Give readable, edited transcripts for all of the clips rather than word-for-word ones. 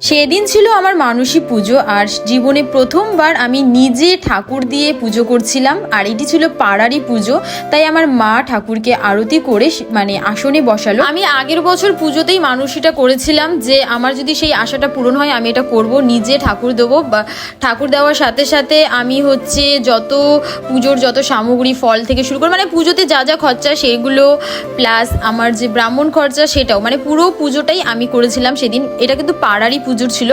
সেদিন ছিল আমার মানসী পুজো আর জীবনে প্রথমবার আমি নিজে ঠাকুর দিয়ে পুজো করছিলাম। আর এটি ছিল পাড়ারই পুজো, তাই আমার মা ঠাকুরকে আরতি করে মানে আসনে বসালো। আমি আগের বছর পুজোতেই মানসীটা করেছিলাম যে আমার যদি সেই আশাটা পূরণ হয় আমি এটা করব, নিজে ঠাকুর দেবো। ঠাকুর দেওয়ার সাথে সাথে আমি যত পুজোর যত সামগ্রী, ফল থেকে শুরু করে মানে পুজোতে যা যা খরচা সেগুলো, প্লাস আমার যে ব্রাহ্মণ খরচা সেটাও, মানে পুরো পুজোটাই আমি করেছিলাম সেদিন। এটা কিন্তু পাড়ারই পুজোর ছিল।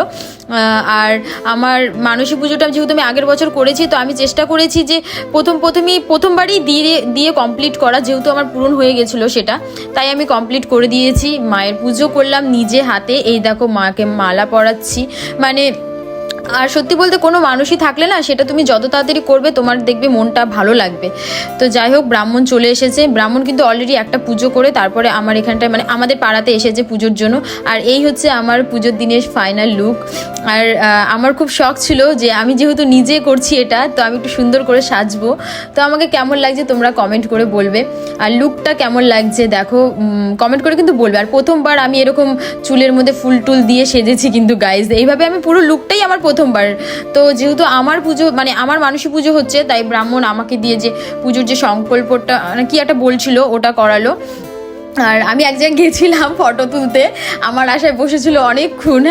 আর আমার মানসী পুজোটা যেহেতু আমি আগের বছর করেছি, তো আমি চেষ্টা করেছি যে প্রথমবারই দিয়ে কমপ্লিট করা, যেহেতু আমার পূরণ হয়ে গেছিলো সেটা, তাই আমি কমপ্লিট করে দিয়েছি। মায়ের পুজো করলাম নিজে হাতে, এই দেখো মাকে মালা পরাচ্ছি। মানে আর সত্যি বলতে কোনো মানুষই থাকলে না, সেটা তুমি যত তাড়াতাড়ি করবে তোমার দেখবে মনটা ভালো লাগবে। তো যাই হোক, ব্রাহ্মণ চলে এসেছে। ব্রাহ্মণ কিন্তু অলরেডি একটা পুজো করে তারপরে আমার এখানটায় মানে আমাদের পাড়াতে এসেছে পুজোর জন্য। আর এই হচ্ছে আমার পুজোর দিনের ফাইনাল লুক। আর আমার খুব শখ ছিল যে আমি যেহেতু নিজে করছি এটা, তো আমি একটু সুন্দর করে সাজবো। তো আমাকে কেমন লাগছে তোমরা কমেন্ট করে বলবে, আর লুকটা কেমন লাগছে দেখো কমেন্ট করে কিন্তু বলবে। আর প্রথমবার আমি এরকম চুলের মধ্যে ফুল টুল দিয়ে সেজেছি কিন্তু গাইজ, এইভাবে আমি পুরো লুকটাই আমার প্রথমবার। তো যেহেতু আমার পুজো মানে আমার মানসী পুজো হচ্ছে, তাই ব্রাহ্মণ আমাকে দিয়ে যে পুজোর যে সংকল্পটা কি একটা বলছিল ওটা করালো। আর আমি এক জায়গায় গেছিলাম ফটো তুলতে, আমার আশায় বসেছিল অনেকক্ষণ,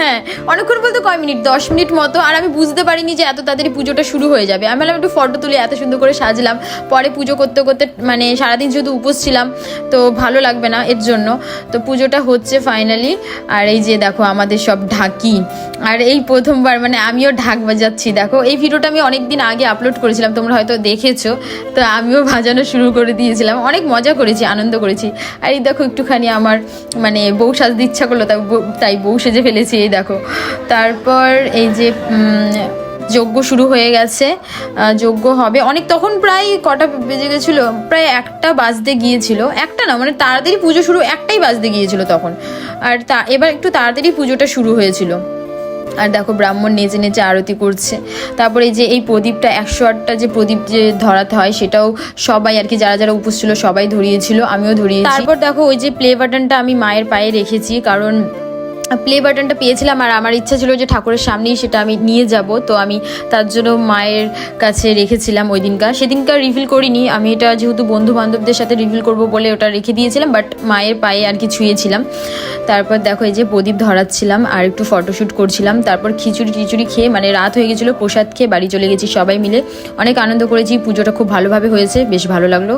অনেকক্ষণ বলতে কয় মিনিট, 10 মিনিট মতো। আর আমি বুঝতে পারিনি যে এত তাড়াতাড়ি পুজোটা শুরু হয়ে যাবে। আমি ভাবলাম একটু ফটো তুলে এত সুন্দর করে সাজলাম, পরে পুজো করতে করতে মানে সারাদিন যেহেতু উপোস ছিলাম তো ভালো লাগবে না, এর জন্য। তো পুজোটা হচ্ছে ফাইনালি। আর এই যে দেখো আমাদের সব ঢাকি, আর এই প্রথমবার মানে আমিও ঢাক বাজাচ্ছি। দেখো এই ভিডিওটা আমি অনেক দিন আগে আপলোড করেছিলাম, তোমরা হয়তো দেখেছো। তো আমিও বাজানো শুরু করে দিয়েছিলাম, অনেক মজা করেছি, আনন্দ করেছি। আর এই দেখো একটুখানি আমার মানে বউ সাজতে ইচ্ছা করলো, তাই বউ সেজে ফেলেছি, এই দেখো। তারপর এই যে যজ্ঞ শুরু হয়ে গেছে, যজ্ঞ হবে অনেক, তখন প্রায় কটা বেজে গেছিলো, প্রায় 1টা বাজতে গিয়েছিল। 1টা না, মানে তাড়াতাড়ি পুজো শুরু, 1টাই বাজতে গিয়েছিল তখন। আর এবার একটু তাড়াতাড়ি পুজোটা শুরু হয়েছিল। আর দেখো ব্রাহ্মণ নেচে নেচে আরতি করছে। তারপরে এই যে এই প্রদীপটা 108টা যে প্রদীপ যে ধরাতে হয়, সেটাও সবাই আর কি যারা যারা উপোস ছিল সবাই ধরিয়েছিল, আমিও ধরিয়েছি। তারপর দেখো ওই যে প্লে বাটনটা আমি মায়ের পায়ে রেখেছি, কারণ প্লে বাটনটা পেয়েছিলাম আর আমার ইচ্ছা ছিল যে ঠাকুরের সামনেই সেটা আমি নিয়ে যাব। তো আমি তার জন্য মায়ের কাছে রেখেছিলাম ওই দিনকার। সেদিনকার রিভিল করিনি আমি, এটা যেহেতু বন্ধু বান্ধবদের সাথে রিভিল করব বলে ওটা রেখে দিয়েছিলাম, বাট মায়ের পায়ে আর কি ছুঁয়েছিলাম। তারপর দেখো এই যে প্রদীপ ধরাচ্ছিলাম আর একটু ফটোশ্যুট করছিলাম। তারপর খিচুড়ি খেয়ে মানে রাত হয়ে গেছিলো, প্রসাদ খেয়ে বাড়ি চলে গেছি সবাই মিলে। অনেক আনন্দ করেছি, পুজোটা খুব ভালোভাবে হয়েছে, বেশ ভালো লাগলো।